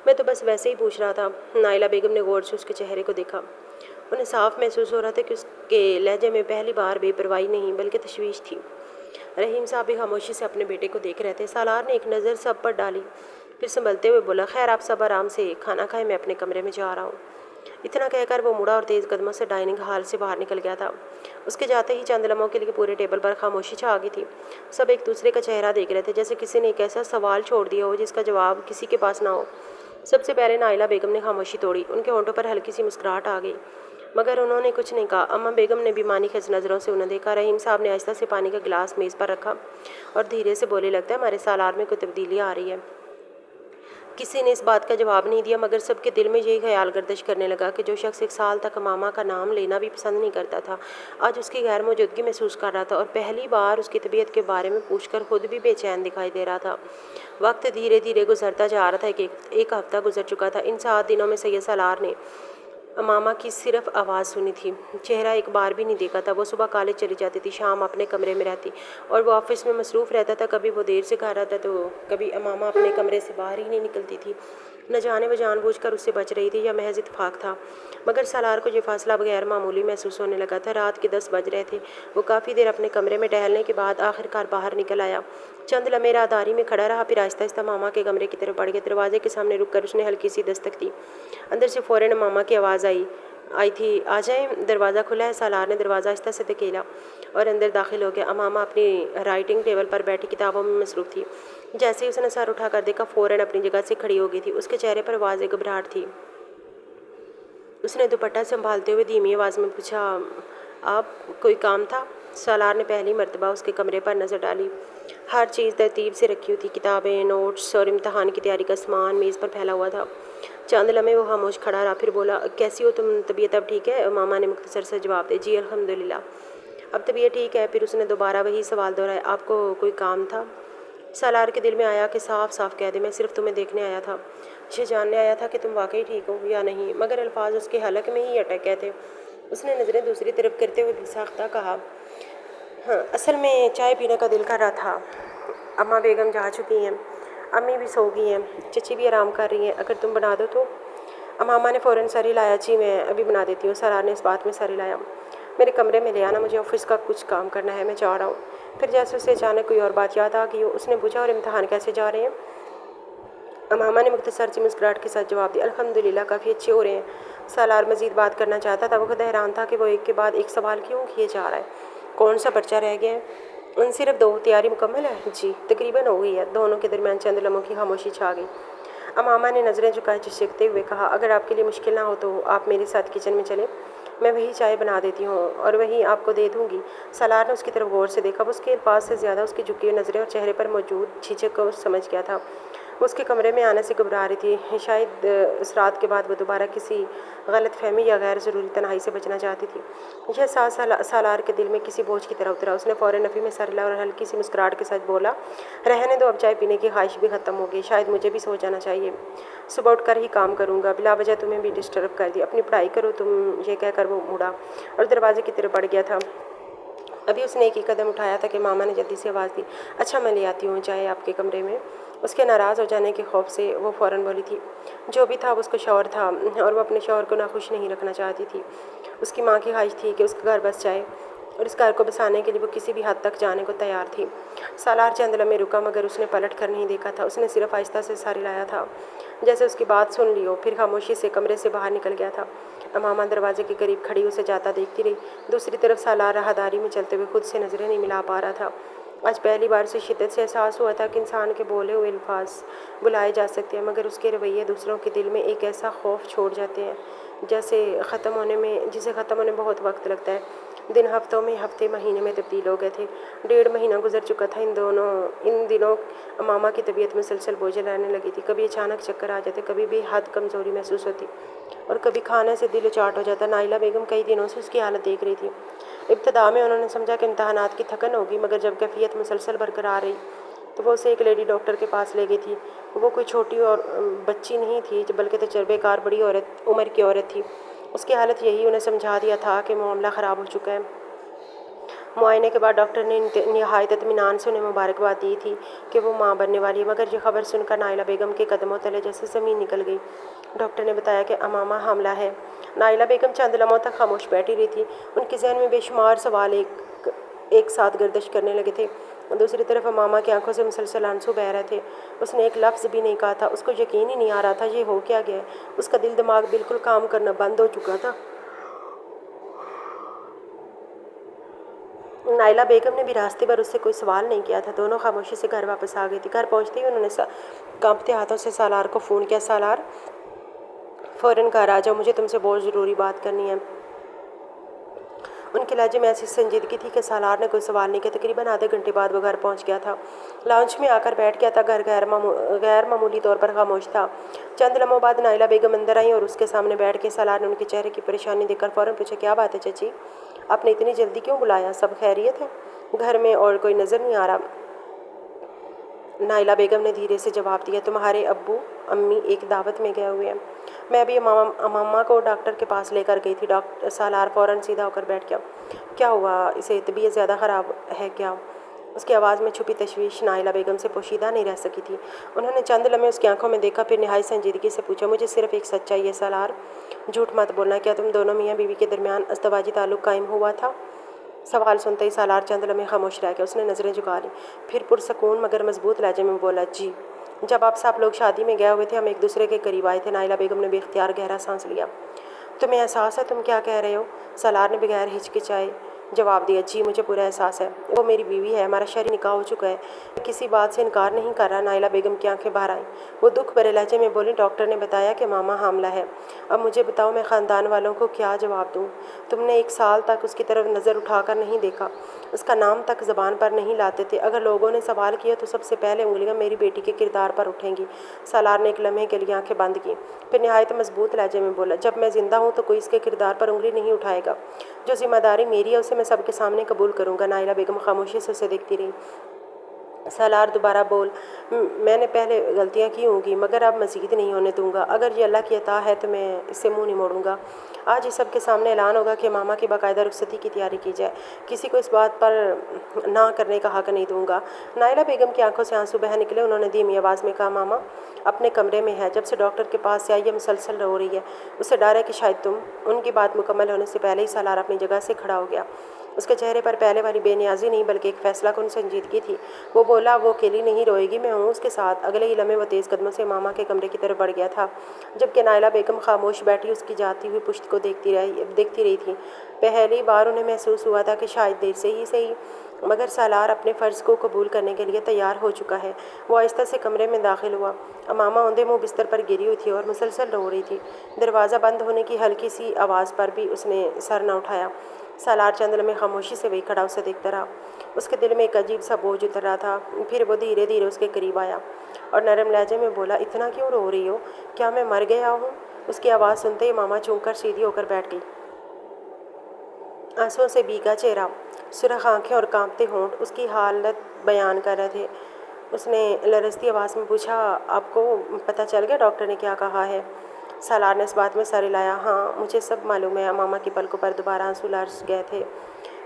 मैं तो बस वैसे ही पूछ रहा था। नाइला बेगम ने गौर से उसके चेहरे को देखा। उन्हें साफ महसूस हो रहा था कि उसके लहजे में पहली बार बेपरवाही नहीं बल्कि तशवीश थी। रहीम साहब भी खामोशी से अपने बेटे को देख रहे थे। सालार ने एक नज़र सब पर डाली, फिर संभलते हुए बोला, खैर आप सब आराम से खाना खाएं, मैं अपने कमरे में जा रहा हूँ। इतना कहकर वो मुड़ा और तेज़ कदमों से डाइनिंग हॉल से बाहर निकल गया था। उसके जाते ही चंद लम्हों के लिए पूरे टेबल पर खामोशी छा गई थी। सब एक दूसरे का चेहरा देख रहे थे, जैसे किसी ने एक ऐसा सवाल छोड़ दिया हो जिसका जवाब किसी के पास ना हो। सबसे पहले नाइला बेगम ने खामोशी तोड़ी। उनके होंठों पर हल्की सी मुस्कुराहट आ गई, मगर उन्होंने कुछ नहीं कहा। अम्मा बेगम ने भी मानी खज नज़रों से उन्हें देखा। रहीम साहब ने आहिस्ता से पानी का गिलास मेज़ पर रखा और धीरे से बोले, लगता है हमारे सालार में कोई तब्दीली आ रही है। किसी ने इस बात का जवाब नहीं दिया, मगर सबके दिल में यही ख्याल गर्दिश करने लगा कि जो शख्स एक साल तक मामा का नाम लेना भी पसंद नहीं करता था, आज उसकी गैर मौजूदगी महसूस कर रहा था और पहली बार उसकी तबीयत के बारे में पूछकर खुद भी बेचैन दिखाई दे रहा था। वक्त धीरे धीरे गुजरता जा रहा था कि एक हफ्ता गुजर चुका था। इन 7 दिनों में सैयद सालार ने मामा की सिर्फ आवाज़ सुनी थी, चेहरा एक बार भी नहीं देखा था। वो सुबह कॉलेज चली जाती थी, शाम अपने कमरे में रहती और वो ऑफिस में मसरूफ़ रहता था। कभी वो देर से घर आता तो कभी मामा अपने कमरे से बाहर ही नहीं निकलती थी। न जाने वो जानबूझकर उससे बच रही थी या महज इत्तेफाक था, मगर सालार को ये फासला बगैर मामूली महसूस होने लगा था। रात के 10 बज रहे थे। वो काफ़ी देर अपने कमरे में टहलने के बाद आखिरकार बाहर निकल आया। चंद लम्हे राहदारी में खड़ा रहा, फिर आहिस्ता आहिस्ता मामा के कमरे की तरफ बढ़ गया। दरवाजे के सामने रुककर उसने हल्की सी दस्तक दी। अंदर से फ़ौरन मामा की आवाज़ आई थी, आ जाएं, दरवाज़ा खुला है। सालार ने दरवाज़ा आहिस्ता से धकेला और अंदर दाखिल हो गया। मामा अपनी राइटिंग टेबल पर बैठी किताबों में मसरूफ़ थी। जैसे ही उसने सर उठाकर देखा, फ़ौरन अपनी जगह से खड़ी हो गई थी। उसके चेहरे पर वाज़ेह घबराहट थी। उसने दुपट्टा संभालते हुए धीमी आवाज़ में पूछा, आप कोई काम था? सालार ने पहली मर्तबा उसके कमरे पर नज़र डाली। हर चीज़ तरतीब से रखी हुई थी, किताबें, नोट्स और इम्तहान की तैयारी का सामान मेज़ पर फैला हुआ था। चंद लम्हे वो खामोश खड़ा रहा, फिर बोला, कैसी हो तुम? तबीयत अब ठीक है? मामा ने मुख्तसर से जवाब दिया, जी अल्हम्दुलिल्लाह, अब तबीयत ठीक है। फिर उसने दोबारा वही सवाल दोहराया, आपको कोई काम था? सालार के दिल में आया कि साफ साफ कह दे, मैं सिर्फ तुम्हें देखने आया था, ये जानने आया था कि तुम वाकई ठीक हो या नहीं, मगर अल्फाज उसके हलक में ही अटक गए थे। उसने नज़रें दूसरी तरफ करते हुए बेसाख्ता कहा, हाँ, असल में चाय पीने का दिल कर रहा था। अम्मा बेगम जा चुकी हैं, अम्मी भी सो गई हैं, चची भी आराम कर रही हैं, अगर तुम बना दो तो। अम्मा ने फ़ौरन सर हिलाया, जी मैं अभी बना देती हूँ। सालार ने इस बात में सर हिलाया, मेरे कमरे में ले आना, मुझे ऑफिस का कुछ काम करना है, मैं जा रहा हूँ। फिर जैसे उसे अचानक कोई और बात याद आ गई हो, उसने पूछा, और इम्तहान कैसे जा रहे हैं? अम्मा ने मुख्तसर सी मुस्कुराहट के साथ जवाब दिया, अल्हम्दुलिल्लाह काफ़ी अच्छे हो रहे हैं। सालार मज़ीद बात करना चाहता था, वो खुद हैरान था कि वो एक के बाद एक सवाल क्यों किए जा रहा है। कौन सा पर्चा रह गया है? उन सिर्फ 2, तैयारी मुकम्मल है? जी तकरीबन हो गई है। दोनों के दरमियान चंद लम्हों की खामोशी छा गई। अम्मा ने नज़रें झुकाए झिझकते हुए कहा, अगर आपके लिए मुश्किल ना हो तो आप मेरे साथ किचन में चलें, मैं वही चाय बना देती हूँ और वही आपको दे दूँगी। सालार ने उसकी तरफ गौर से देखा। वो उसके अल्फाज से ज़्यादा उसकी झुकी हुई नज़रें और चेहरे पर मौजूद झिझक को समझ गया था। वो उसके कमरे में आने से घबरा रही थी। शायद इस रात के बाद वो दोबारा किसी गलत फहमी या गैर ज़रूरी तन्हाई से बचना चाहती थी। यह सालार के दिल में किसी बोझ की तरह उतरा। उसने फ़ौरन नफ़ी में सर हिलाया और हल्की सी मुस्कुराहट के साथ बोला, रहने दो, अब चाय पीने की ख्वाहिश भी ख़त्म हो गई, शायद मुझे भी सो जाना चाहिए, सुबह उठ कर ही काम करूँगा, बिला वजह तुम्हें भी डिस्टर्ब कर दी, अपनी पढ़ाई करो तुम। ये कहकर वो मुड़ा और दरवाजे की तरफ बढ़ गया था। अभी उसने एक ही कदम उठाया था कि मामा ने जल्दी से आवाज़ दी, अच्छा मैं ले आती हूँ चाय आपके कमरे में। उसके नाराज़ हो जाने के खौफ से वो फ़ौरन बोली थी, जो भी था वो उसको शौहर था और वो अपने शौहर को नाखुश नहीं रखना चाहती थी। उसकी माँ की ख्वाहिश थी कि उसका घर बस जाए और इस घर को बसाने के लिए वो किसी भी हद तक जाने को तैयार थी। सालार चंद लम्हे रुका, मगर उसने पलट कर नहीं देखा था। उसने सिर्फ आहिस्ता से सर हिलाया था, जैसे उसकी बात सुन ली हो, फिर खामोशी से कमरे से बाहर निकल गया था। अम्मा दरवाजे के करीब खड़ी उसे जाता देखती रही। दूसरी तरफ सालार राहदारी में चलते हुए खुद से नज़रें नहीं मिला पा रहा था। آج پہلی بار اسے شدت سے احساس ہوا تھا کہ انسان کے بولے ہوئے الفاظ بلائے جا سکتے ہیں، مگر اس کے رویے دوسروں کے دل میں ایک ایسا خوف چھوڑ جاتے ہیں جسے ختم ہونے بہت وقت لگتا ہے۔ دن ہفتوں میں، ہفتے مہینے میں تبدیل ہو گئے تھے۔ 1.5 مہینہ گزر چکا تھا۔ ان دنوں امامہ کی طبیعت مسلسل بوجھل رہنے لگی تھی۔ کبھی اچانک چکر آ جاتے، کبھی بے حد کمزوری محسوس ہوتی اور کبھی کھانے سے دل اچاٹ ہو جاتا۔ نائلہ بیگم کئی دنوں سے اس کی حالت دیکھ رہی تھی۔ ابتدا میں انہوں نے سمجھا کہ امتحانات کی تھکن ہوگی، مگر جب کیفیت مسلسل برقرار رہی تو وہ اسے ایک لیڈی ڈاکٹر کے پاس لے گئی تھی۔ وہ کوئی چھوٹی اور بچی نہیں تھی، بلکہ تجربے کار بڑی عمر کی عورت تھی۔ اس کی حالت یہی انہیں سمجھا دیا تھا کہ معاملہ خراب ہو چکا ہے۔ معائنے کے بعد ڈاکٹر نے نہایت اطمینان سے انہیں مبارکباد دی تھی کہ وہ ماں بننے والی ہے، مگر یہ خبر سن کر نائلہ بیگم کے قدموں تلے جیسے زمین نکل گئی۔ ڈاکٹر نے بتایا کہ امامہ حاملہ ہے۔ نائلہ بیگم چند لمحوں تک خاموش بیٹھی رہی تھی۔ ان کے ذہن میں بے شمار سوال ایک ساتھ گردش کرنے لگے تھے۔ دوسری طرف امامہ کی آنکھوں سے مسلسل آنسو بہہ رہے تھے۔ اس نے ایک لفظ بھی نہیں کہا تھا۔ اس کو یقین ہی نہیں آ رہا تھا یہ ہو کیا گیا ہے۔ اس کا دل دماغ بالکل کام کرنا بند ہو چکا تھا۔ نائلہ بیگم نے بھی راستے پر اس سے کوئی سوال نہیں کیا تھا۔ دونوں خاموشی سے گھر واپس آ گئی تھی۔ گھر پہنچتے ہی انہوں نے کانپتے ہاتھوں سے سالار کو فون کیا۔ سالار فوراً گھر آ جاؤ، مجھے تم سے بہت ضروری بات کرنی ہے۔ ان کے لہجے میں ایسی سنجیدگی تھی کہ سالار نے کوئی سوال نہیں کیا۔ تقریباً آدھے گھنٹے بعد وہ گھر پہنچ گیا تھا۔ لاؤنج میں آ کر بیٹھ گیا تھا۔ گھر غیر معمولی طور پر خاموش تھا۔ چند لمحوں بعد نائلہ بیگم اندر آئیں اور اس کے سامنے بیٹھ کے سالار نے ان کے چہرے کی پریشانی دیکھ کر فوراً پوچھا، کیا بات ہے چچی؟ آپ نے اتنی جلدی کیوں بلایا؟ سب خیریت ہے؟ گھر میں اور کوئی نظر نہیں آ رہا؟ نائلہ بیگم نے دھیرے سے جواب دیا، تمہارے ابو امی ایک دعوت میں گئے ہوئے ہیں۔ میں ابھی امامہ کو ڈاکٹر کے پاس لے کر گئی تھی۔ سالار فوراً سیدھا ہو کر بیٹھ گیا۔ کیا ہوا؟ اسے طبیعت زیادہ خراب ہے کیا؟ اس کی آواز میں چھپی تشویش نائلہ بیگم سے پوشیدہ نہیں رہ سکی تھی۔ انہوں نے چند لمحے اس کی آنکھوں میں دیکھا، پھر نہایت سنجیدگی سے پوچھا، مجھے صرف ایک سچ چاہیے سالار، جھوٹ مت بولنا۔ کیا تم دونوں میاں بیوی کے درمیان ازدواجی تعلق قائم ہوا تھا؟ سوال سنتے ہی سالار چند لمحے خاموش رہ گیا۔ اس نے نظریں جھکا لیں، پھر پرسکون مگر مضبوط لہجے میں بولا، جی، جب آپ سب لوگ شادی میں گئے ہوئے تھے ہم ایک دوسرے کے قریب آئے تھے۔ نائلہ بیگم نے بے اختیار گہرا سانس لیا۔ تمہیں احساس ہے تم کیا کہہ رہے ہو؟ سالار نے بغیر ہچکچائے جواب دیا، جی مجھے پورا احساس ہے۔ وہ میری بیوی ہے، ہمارا شرعی نکاح ہو چکا ہے۔ میں کسی بات سے انکار نہیں کر رہا۔ نائلہ بیگم کی آنکھیں باہر آئیں۔ وہ دکھ بھرے لہجے میں بولی، ڈاکٹر نے بتایا کہ ماما حاملہ ہے۔ اب مجھے بتاؤ میں خاندان والوں کو کیا جواب دوں؟ تم نے 1 سال تک اس کی طرف نظر اٹھا کر نہیں دیکھا، اس کا نام تک زبان پر نہیں لاتے تھے۔ اگر لوگوں نے سوال کیا تو سب سے پہلے انگلیاں میری بیٹی کے کردار پر اٹھیں گی۔ سالار نے ایک لمحے کے لیے آنکھیں بند کیں، پھر نہایت مضبوط لہجے میں بولا، جب میں زندہ ہوں تو کوئی اس کے کردار پر انگلی نہیں اٹھائے گا۔ جو ذمہ داری میری ہے اسے میں سب کے سامنے قبول کروں گا۔ نائلہ بیگم خاموشی سے اسے دیکھتی رہی۔ سالار دوبارہ بول، میں نے پہلے غلطیاں کی ہوں گی مگر اب مزید نہیں ہونے دوں گا۔ اگر یہ اللہ کی عطا ہے تو میں اس سے منہ نہیں موڑوں گا۔ آج اس سب کے سامنے اعلان ہوگا کہ ماما کی باقاعدہ رخصتی کی تیاری کی جائے۔ کسی کو اس بات پر نہ کرنے کا حق نہیں دوں گا۔ نائلہ بیگم کی آنکھوں سے آنسو بہہ نکلے۔ انہوں نے دھیمی آواز میں کہا، ماما اپنے کمرے میں ہے، جب سے ڈاکٹر کے پاس سے آئی ہے مسلسل رو رہی ہے۔ اسے ڈر ہے کہ شاید تم۔ ان کی بات مکمل ہونے سے پہلے ہی سالار اپنی جگہ سے کھڑا ہو گیا۔ اس کے چہرے پر پہلے والی بے نیازی نہیں بلکہ ایک فیصلہ کن سنجیدگی تھی۔ وہ بولا، وہ اکیلی نہیں روئے گی، میں ہوں اس کے ساتھ۔ اگلے ہی لمحے وہ تیز قدموں سے ماما کے کمرے کی طرف بڑھ گیا تھا، جبکہ نائلہ بیگم خاموش بیٹھی اس کی جاتی ہوئی پشت کو دیکھتی رہی تھی۔ پہلی بار انہیں محسوس ہوا تھا کہ شاید دیر سے ہی صحیح مگر سالار اپنے فرض کو قبول کرنے کے لیے تیار ہو چکا ہے۔ وہ آہستہ سے کمرے میں داخل ہوا۔ ماما اوندھے منہ بستر پر گری ہوئی تھی اور مسلسل رو رہی تھی۔ دروازہ بند ہونے کی ہلکی سی آواز پر بھی اس نے سر نہ اٹھایا۔ سالار چند لمحے خاموشی سے وہی کھڑا اسے دیکھتا رہا۔ اس کے دل میں ایک عجیب سا بوجھ اتر رہا تھا۔ پھر وہ دھیرے دھیرے اس کے قریب آیا اور نرم لہجے میں بولا، اتنا کیوں رو رہی ہو؟ کیا میں مر گیا ہوں؟ اس کی آواز سنتے ہی ماما چونک کر سیدھی ہو کر بیٹھ گئی۔ آنسوؤں سے بھیگا چہرہ، سرخ آنکھیں اور کانپتے ہونٹ اس کی حالت بیان کر رہے تھے۔ اس نے لرزتی آواز میں پوچھا، آپ کو پتہ چل گیا ڈاکٹر نے کیا کہا ہے؟ سالار نے اس بات میں سر ہلایا، ہاں مجھے سب معلوم ہے۔ ماما کی پلکوں پر دوبارہ آنسو لرز گئے تھے۔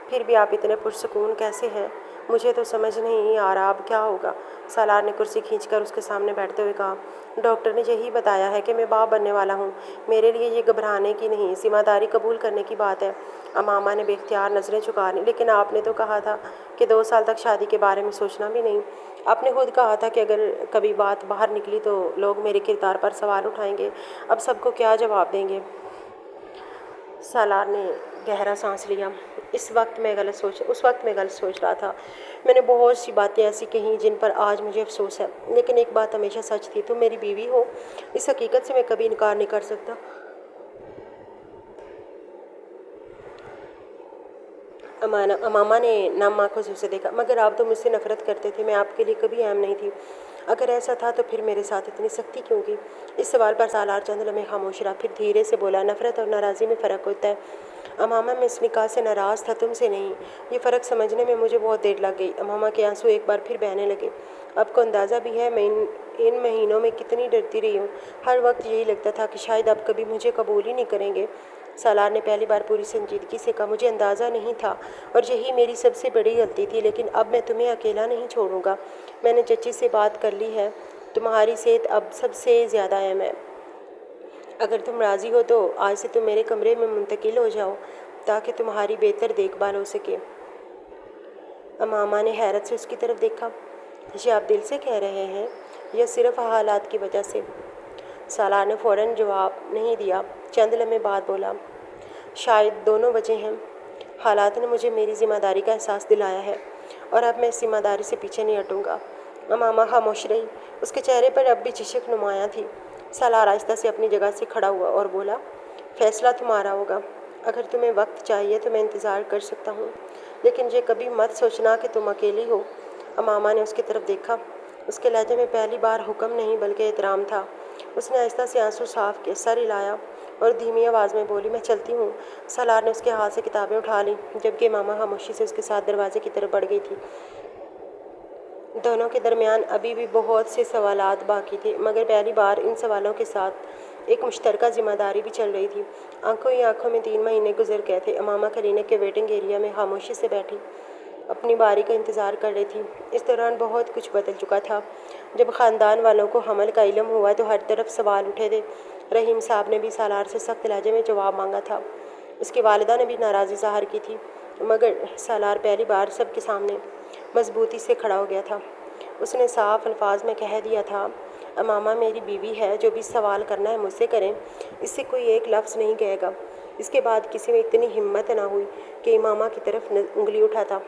پھر بھی آپ اتنے پرسکون کیسے ہیں؟ مجھے تو سمجھ نہیں آ رہا اب کیا ہوگا۔ سالار نے کرسی کھینچ کر اس کے سامنے بیٹھتے ہوئے کہا، ڈاکٹر نے یہی بتایا ہے کہ میں باپ بننے والا ہوں۔ میرے لیے یہ گھبرانے کی نہیں، ذمہ داری قبول کرنے کی بات ہے۔ ماما نے بے اختیار نظریں جھکا لیں، لیکن آپ نے تو کہا تھا کہ 2 سال تک شادی کے بارے میں سوچنا بھی نہیں۔ آپ نے خود کہا تھا کہ اگر کبھی بات باہر نکلی تو لوگ میرے کردار پر سوال اٹھائیں گے۔ اب سب کو کیا جواب دیں گے؟ سالار نے گہرا سانس لیا۔ उस वक्त मैं गलत सोच रहा था। मैंने बहुत सी बातें ऐसी कहीं जिन पर आज मुझे अफसोस है, लेकिन एक बात हमेशा सच थी, तुम मेरी बीवी हो। इस हकीकत से मैं कभी इनकार नहीं कर सकता। अमामा ने नम आंखों से उसे देखा। मगर आप तो मुझसे नफरत करते थे, मैं आपके लिए कभी अहम नहीं थी। अगर ऐसा था तो फिर मेरे साथ इतनी सख्ती क्यों की? इस सवाल पर सालार चंद लम्हे खामोश रहा, फिर धीरे से बोला, नफरत और नाराज़ी में फ़र्क होता है। अमामा, मैं इस निकाह से नाराज़ था, तुमसे नहीं। ये फ़र्क समझने में मुझे बहुत देर लग गई। अमामा के आंसू एक बार फिर बहने लगे। आपको अंदाज़ा भी है मैं इन महीनों में कितनी डरती रही हूँ। हर वक्त यही लगता था कि शायद आप कभी मुझे कबूल ही नहीं करेंगे। सालार ने पहली बार पूरी संजीदगी से कहा, मुझे अंदाज़ा नहीं था और यही मेरी सबसे बड़ी गलती थी, लेकिन अब मैं तुम्हें अकेला नहीं छोड़ूंगा। मैंने चची से बात कर ली है, तुम्हारी सेहत अब सबसे ज़्यादा अहम है। अगर तुम राज़ी हो तो आज से तुम मेरे कमरे में मुंतकिल हो जाओ ताकि तुम्हारी बेहतर देखभाल हो सके। अमामा ने हैरत से उसकी तरफ देखा। ये आप दिल से कह रहे हैं या सिर्फ हालात की वजह से? सालार ने फ़ौरन जवाब नहीं दिया। चंद लम्हे बाद बोला, शायद दोनों वजह हैं। हालात ने मुझे मेरी ज़िम्मेदारी का एहसास दिलाया है और अब मैं इस ज़िम्मेदारी से पीछे नहीं हटूँगा। अमामा खामोश रही। उसके चेहरे पर अब भी झिझक नुमायाँ थी। सालार आहिस्ता से अपनी जगह से खड़ा हुआ और बोला, फ़ैसला तुम्हारा होगा। अगर तुम्हें वक्त चाहिए तो मैं इंतज़ार कर सकता हूँ, लेकिन ये कभी मत सोचना कि तुम अकेली हो। अमामा ने उसकी तरफ देखा। उसके लहजे में पहली बार हुक्म नहीं बल्कि एहतराम था। उसने आहिस्ता से आंसू साफ किए, सर हिलाया और धीमी आवाज़ में बोली, मैं चलती हूँ। सालार ने उसके हाथ से किताबें उठा लीं, जबकि मामा खामोशी से उसके साथ दरवाजे की तरफ बढ़ गई थी। दोनों के दरमियान अभी भी बहुत से सवालात बाकी थे, मगर पहली बार इन सवालों के साथ एक मुश्तरका ज़िम्मेदारी भी चल रही थी। आंखों ही आंखों में 3 महीने गुजर गए थे। अमामा क्लिनिक के वेटिंग एरिया में खामोशी से बैठी अपनी बारी का इंतज़ार कर रही थी। इस दौरान बहुत कुछ बदल चुका था। जब ख़ानदान वालों को हमल का इल्म हुआ तो हर तरफ सवाल उठे थे। रहीम साहब ने भी सालार से सख्त लहजे में जवाब मांगा था। उसकी वालिदा ने भी नाराज़ी ज़ाहिर की थी, मगर सालार पहली बार सबके सामने मजबूती से खड़ा हो गया था। उसने साफ अल्फाज में कह दिया था, अमामा मेरी बीवी है, जो भी सवाल करना है मुझसे करें। इससे कोई एक लफ्ज़ नहीं कहेगा। इसके बाद किसी में इतनी हिम्मत ना हुई कि इमामा की तरफ उंगली उठाता।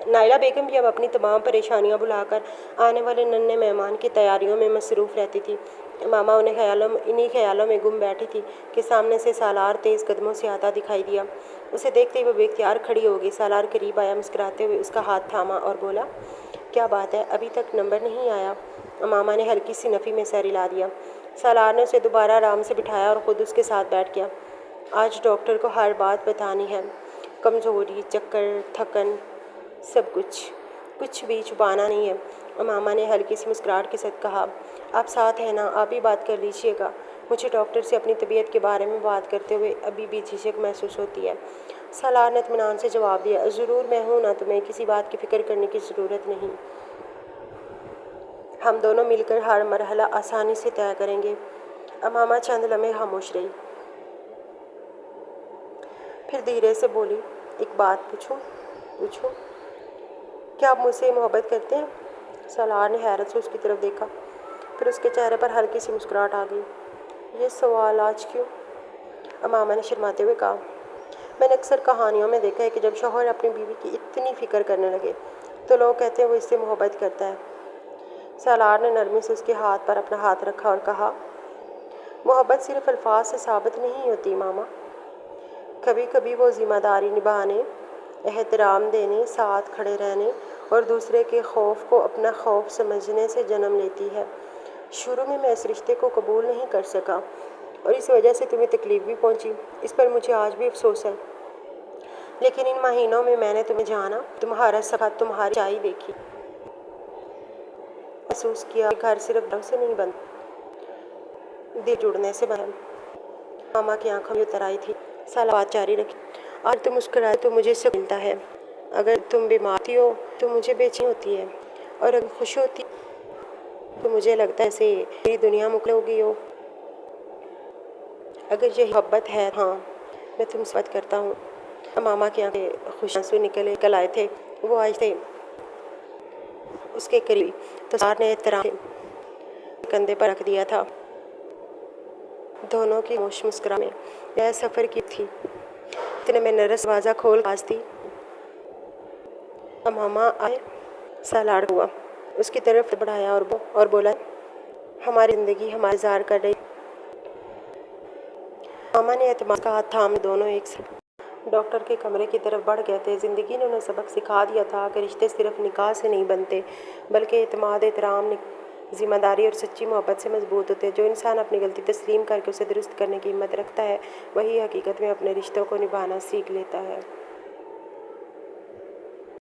नायला बेगम भी अब अपनी तमाम परेशानियां भुलाकर आने वाले नन्हे मेहमान की तैयारियों में मसरूफ़ रहती थी। मामा इन्हीं ख्यालों में गुम बैठी थी कि सामने से सालार तेज़ कदमों से आता दिखाई दिया। उसे देखते ही वो बेख्तियार खड़ी हो गई। सालार करीब आया, मुस्कुराते हुए उसका हाथ थामा और बोला, क्या बात है, अभी तक नंबर नहीं आया? मामा ने हल्की सी नफ़ी में सर हिला दिया। सालार ने उसे दोबारा आराम से बिठाया और ख़ुद उसके साथ बैठ गया। आज डॉक्टर को हर बात बतानी है, कमज़ोरी, चक्कर, थकन, सब कुछ भी छुपाना नहीं है। मामा ने हल्की सी मुस्कुराहट के साथ कहा, आप साथ हैं ना, आप ही बात कर लीजिएगा। मुझे डॉक्टर से अपनी तबीयत के बारे में बात करते हुए अभी भी झिझक महसूस होती है। सालार ने इत्मीनान से जवाब दिया, ज़रूर मैं हूँ ना, तुम्हें किसी बात की फ़िक्र करने की ज़रूरत नहीं। हम दोनों मिलकर हर मरहला आसानी से तय करेंगे। मामा चंद लम्हे खामोश रही, फिर धीरे से बोली, एक बात पूछूं? क्या आप मुझसे मोहब्बत करते हैं? सालार ने हैरत से उसकी तरफ देखा, फिर उसके चेहरे पर हल्की सी मुस्कुराहट आ गई। ये सवाल आज क्यों? मामा ने शर्माते हुए कहा, मैंने अक्सर कहानियों में देखा है कि जब शौहर अपनी बीवी की इतनी फ़िक्र करने लगे तो लोग कहते हैं वो इससे मोहब्बत करता है। सालार ने नरमी से उसके हाथ पर अपना हाथ रखा और कहा, मोहब्बत सिर्फ अल्फाज से साबित नहीं होती मामा। कभी कभी वो ज़िम्मेदारी निभाने, एहतराम देने, साथ खड़े रहने और दूसरे के खौफ को अपना खौफ समझने से जन्म लेती है। शुरू में मैं इस रिश्ते को कबूल नहीं कर सका और इस वजह से तुम्हें तकलीफ़ भी पहुंची। इस पर मुझे आज भी अफसोस है, लेकिन इन महीनों में मैंने तुम्हें जाना, तुम्हारा सफ़र, तुम्हारी चाई देखी, महसूस किया घर सिर्फ डर से नहीं बनता, दिल जुड़ने से बना। मामा की आंखों में उतर आई थी। साला बात जारी रखी, आज तुम मुस्कुराए तो मुझे सुकून मिलता है। अगर तुम बीमार हो तो मुझे बेचैनी होती है, और अगर खुश होती तो मुझे लगता है जैसे मेरी दुनिया मुकम्मल हो गई हो। अगर यही मोहब्बत है, हाँ, मैं तुमसे बात करता हूँ। मामा की आंखें खुश आंसू निकल आए थे। वो आज थे उसके करीब तो सार ने एहतराम से कंधे पर रख दिया था। दोनों की खामोश मुस्कुराहट में यह सफ़र की थी। اتنے میں نرس دروازہ کھول آواز دی، امامہ آئے۔ سالار ہوا، اس کی طرف بڑھایا اور بولا، ہماری زندگی ہمارا انتظار کر رہی۔ امامہ نے اعتماد کا ہاتھ تھام دونوں ایک ساتھ ڈاکٹر کے کمرے کی طرف بڑھ گئے تھے۔ زندگی نے انہیں سبق سکھا دیا تھا کہ رشتے صرف نکاح سے نہیں بنتے، بلکہ اعتماد، احترام، ذمہ داری اور سچی محبت سے مضبوط ہوتے ہیں۔ جو انسان اپنی غلطی تسلیم کر کے اسے درست کرنے کی ہمت رکھتا ہے، وہی حقیقت میں اپنے رشتوں کو نبھانا سیکھ لیتا ہے۔